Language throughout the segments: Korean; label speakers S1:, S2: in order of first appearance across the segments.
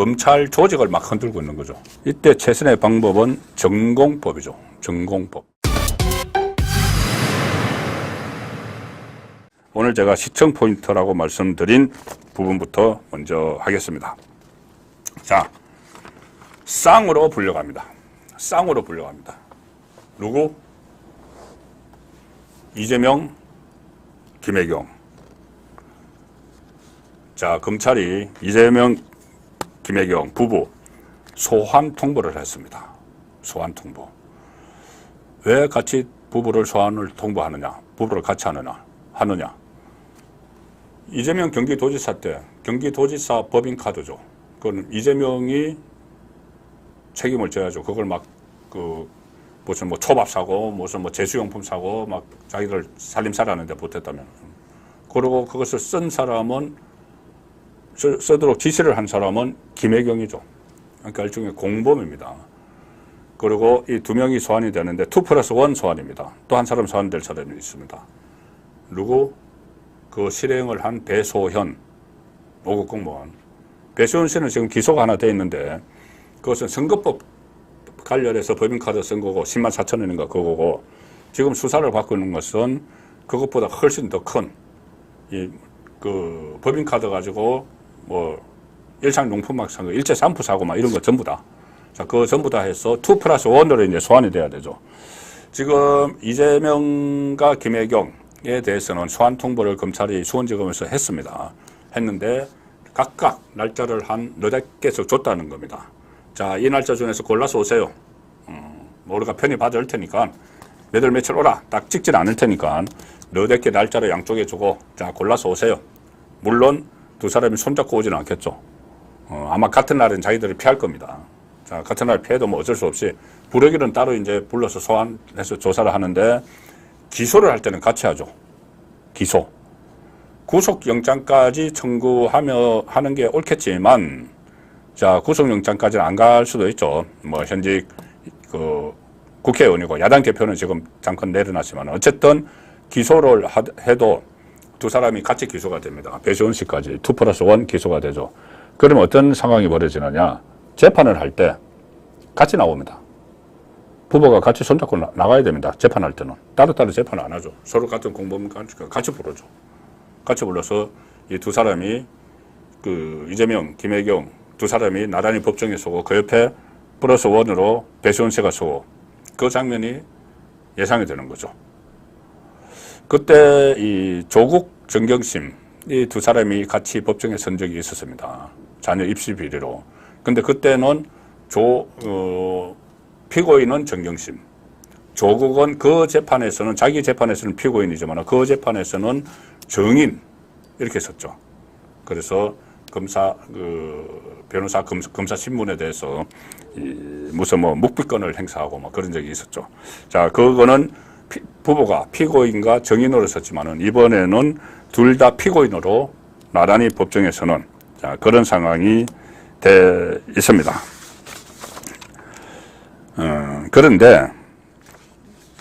S1: 검찰 조직을 막 흔들고 있는 거죠. 이때 최선의 방법은 전공법이죠. 전공법. 오늘 제가 시청 포인트라고 말씀드린 부분부터 먼저 하겠습니다. 자, 쌍으로 불려갑니다. 쌍으로 불려갑니다. 누구? 이재명, 김혜경. 자, 검찰이 이재명, 김혜경 부부 소환 통보를 했습니다. 소환 통보. 왜 같이 부부를 소환을 통보하느냐? 부부를 같이 하느냐? 이재명 경기도지사 때 경기도지사 법인카드죠. 그건 이재명이 책임을 져야죠. 그걸 막 무슨 뭐 초밥 사고 무슨 뭐 제수용품 사고 막 자기들 살림살이하는데 보탰다면. 그리고 그것을 쓴 사람은 쓰도록 지시를 한 사람은 김혜경이죠. 그러니까 일종의 공범입니다. 그리고 이 두 명이 소환이 되는데 2+1 소환입니다. 또 한 사람 소환될 사람이 있습니다. 누구? 그 실행을 한 배소현 5급 공무원. 배소현 씨는 지금 기소가 하나 돼 있는데 그것은 선거법 관련해서 법인카드 쓴 거고 10만 4천 원인가 그거고 지금 수사를 받고 있는 것은 그것보다 훨씬 더 큰 그 법인카드 가지고 뭐 일상용품 막 산 거, 일제 샴푸 사고 막 이런 거 전부 다. 자, 그거 전부 다 해서 2+1으로 이제 소환이 돼야 되죠. 지금 이재명과 김혜경에 대해서는 소환 통보를 검찰이 수원지검에서 했는데 각각 날짜를 한 너댓 개씩 줬다는 겁니다. 자, 이 날짜 중에서 골라서 오세요. 우리가 편히 받을 테니까 몇 월 며칠 오라. 딱 찍질 않을 테니까 너댓 개 날짜를 양쪽에 주고 자, 골라서 오세요. 물론 두 사람이 손잡고 오지는 않겠죠. 아마 같은 날은 자기들이 피할 겁니다. 자, 같은 날 피해도 뭐 어쩔 수 없이 부르기는 따로 이제 불러서 소환해서 조사를 하는데 기소를 할 때는 같이 하죠. 기소. 구속영장까지 하는 게 옳겠지만 자, 구속영장까지는 안 갈 수도 있죠. 뭐 현직 그 국회의원이고 야당 대표는 지금 잠깐 내려놨지만 어쨌든 기소를 해도 두 사람이 같이 기소가 됩니다. 배시원 씨까지 2+1 기소가 되죠. 그러면 어떤 상황이 벌어지느냐? 재판을 할 때 같이 나옵니다. 부부가 같이 손잡고 나가야 됩니다. 재판할 때는. 따로따로 재판을 안 하죠. 서로 같은 공범 같이 부르죠. 같이 불러서 이 두 사람이 그 이재명, 김혜경 두 사람이 나란히 법정에 서고 그 옆에 +1으로 배시원 씨가 서고 그 장면이 예상이 되는 거죠. 그때 이 조국, 정경심 이 두 사람이 같이 법정에 선 적이 있었습니다. 자녀 입시 비리로. 근데 그때는 피고인은 정경심, 조국은 그 재판에서는 자기 재판에서는 피고인이지만 그 재판에서는 정인 이렇게 썼죠. 그래서 변호사 검사 신문에 대해서 무슨 뭐 묵비권을 행사하고 뭐 그런 적이 있었죠. 자, 그거는 부부가 피고인과 정인으로 썼지만은 이번에는 둘 다 피고인으로 나란히 법정에 서는 자, 그런 상황이 돼 있습니다. 그런데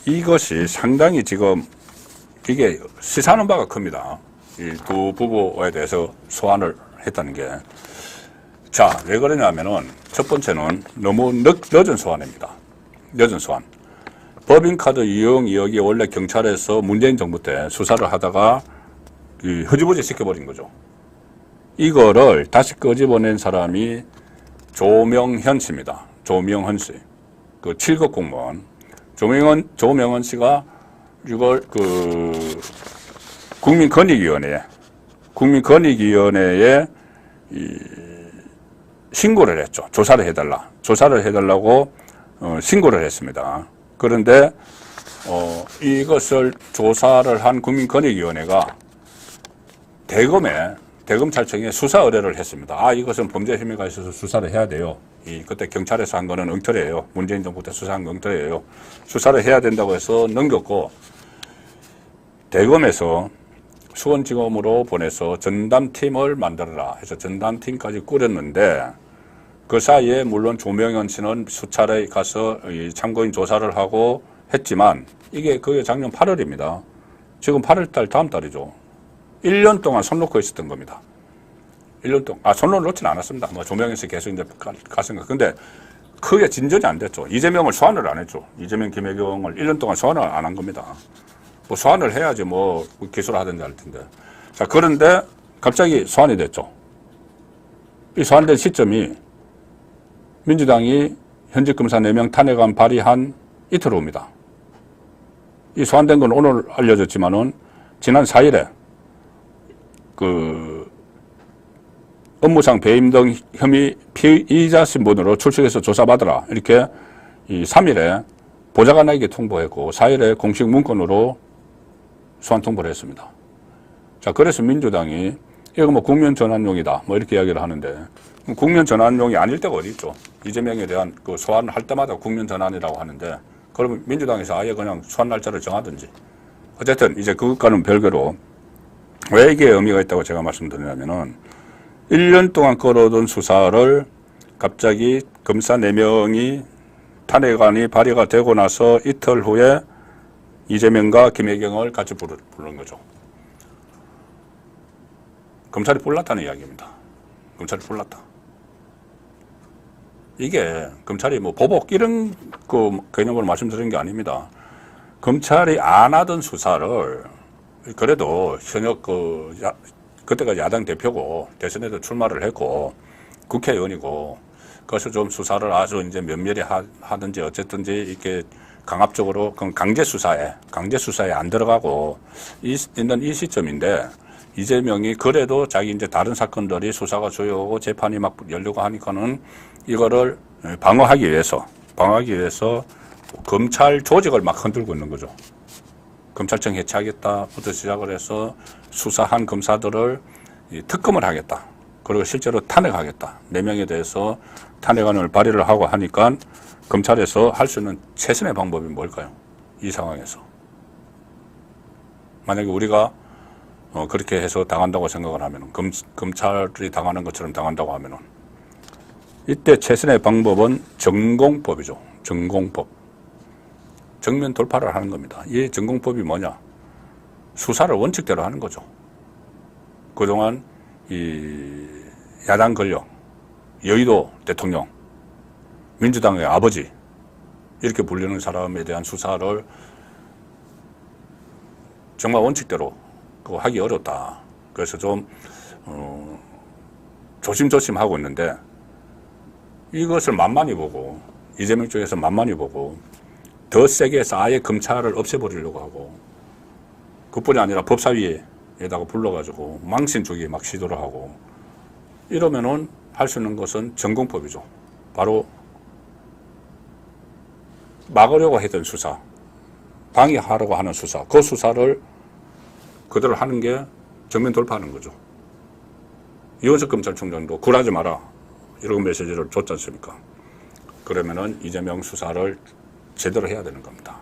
S1: 이것이 상당히 지금 이게 시사하는 바가 큽니다. 이 두 부부에 대해서 소환을 했다는 게. 자, 왜 그러냐면은 첫 번째는 너무 늦은 소환입니다. 늦은 소환. 법인카드 이용 의혹이 원래 경찰에서 문재인 정부 때 수사를 하다가 흐지부지 시켜버린 거죠. 이거를 다시 끄집어낸 사람이 조명현 씨입니다. 조명현 씨. 그 7급 공무원. 조명현 씨가 이걸 국민권익위원회에 신고를 했죠. 조사를 해달라고 신고를 했습니다. 그런데 이것을 조사를 한 국민권익위원회가 대검찰청에 수사 의뢰를 했습니다. 아, 이것은 범죄 혐의가 있어서 수사를 해야 돼요. 그때 경찰에서 한 거는 엉터리예요. 문재인 정부 때 수사한 건 엉터리예요. 수사를 해야 된다고 해서 넘겼고 대검에서 수원지검으로 보내서 전담팀을 만들어라 해서 전담팀까지 꾸렸는데 그 사이에 물론 조명현 씨는 수차례 가서 참고인 조사를 하고 했지만 이게 그게 작년 8월입니다. 지금 8월달 다음 달이죠. 1년 동안 손 놓고 있었던 겁니다. 1년 동안, 손을 놓지는 않았습니다. 뭐 조명에서 계속 이제 갔으니까. 근데 크게 진전이 안 됐죠. 이재명을 소환을 안 했죠. 이재명, 김혜경을 1년 동안 소환을 안 한 겁니다. 뭐 소환을 해야지 뭐 기소를 하든지 할 텐데. 자, 그런데 갑자기 소환이 됐죠. 이 소환된 시점이 민주당이 현직 검사 4명 탄핵안 발의한 이틀 후입니다. 이 소환된 건 오늘 알려졌지만은 지난 4일에 그 업무상 배임 등 혐의 피의자 신분으로 출석해서 조사받으라 이렇게 이 3일에 보좌관에게 통보했고 4일에 공식 문건으로 소환 통보를 했습니다. 자, 그래서 민주당이 이거 뭐 국면 전환용이다 뭐 이렇게 이야기를 하는데 국면 전환용이 아닐 때가 어디 있죠. 이재명에 대한 그 소환을 할 때마다 국면 전환이라고 하는데 그러면 민주당에서 아예 그냥 소환 날짜를 정하든지 어쨌든 이제 그것과는 별개로 왜 이게 의미가 있다고 제가 말씀드리냐면은 1년 동안 끌어오던 수사를 갑자기 검사 4명이 탄핵안이 발의가 되고 나서 이틀 후에 이재명과 김혜경을 같이 부른 거죠. 검찰이 불났다는 이야기입니다. 검찰이 불났다. 이게 검찰이 뭐 보복 이런 그 개념으로 말씀드리는 게 아닙니다. 검찰이 안 하던 수사를 그래도 현역 그때가 야당 대표고 대선에도 출마를 했고 국회의원이고 그래서 좀 수사를 아주 이제 면밀히 하든지 어쨌든지 이렇게 강압적으로 강제 수사에 안 들어가고 있는 이 시점인데 이재명이 그래도 자기 이제 다른 사건들이 수사가 조용하고 재판이 막 열리고 하니까는 이거를 방어하기 위해서 검찰 조직을 막 흔들고 있는 거죠. 검찰청 해체하겠다부터 시작을 해서 수사한 검사들을 특검을 하겠다. 그리고 실제로 탄핵하겠다. 4명에 대해서 탄핵안을 발의를 하고 하니까 검찰에서 할 수 있는 최선의 방법이 뭘까요? 이 상황에서. 만약에 우리가 그렇게 해서 당한다고 생각을 하면 검찰이 당하는 것처럼 당한다고 하면 이때 최선의 방법은 전공법이죠. 전공법. 정면 돌파를 하는 겁니다. 이 전공법이 뭐냐? 수사를 원칙대로 하는 거죠. 그동안 이 야당 권력, 여의도 대통령, 민주당의 아버지 이렇게 불리는 사람에 대한 수사를 정말 원칙대로 하기 어렵다. 그래서 좀 조심조심 하고 있는데 이것을 만만히 보고 이재명 쪽에서 만만히 보고 더 세게 해서 아예 검찰을 없애버리려고 하고 그뿐이 아니라 법사위에다가 불러가지고 망신 주기 막 시도를 하고 이러면은 할 수 있는 것은 전공법이죠. 바로 막으려고 했던 수사, 방해하려고 하는 수사, 그 수사를 그대로 하는 게 정면 돌파하는 거죠. 이원석 검찰총장도 굴하지 마라 이런 메시지를 줬지 않습니까? 그러면은 이재명 수사를 제대로 해야 되는 겁니다.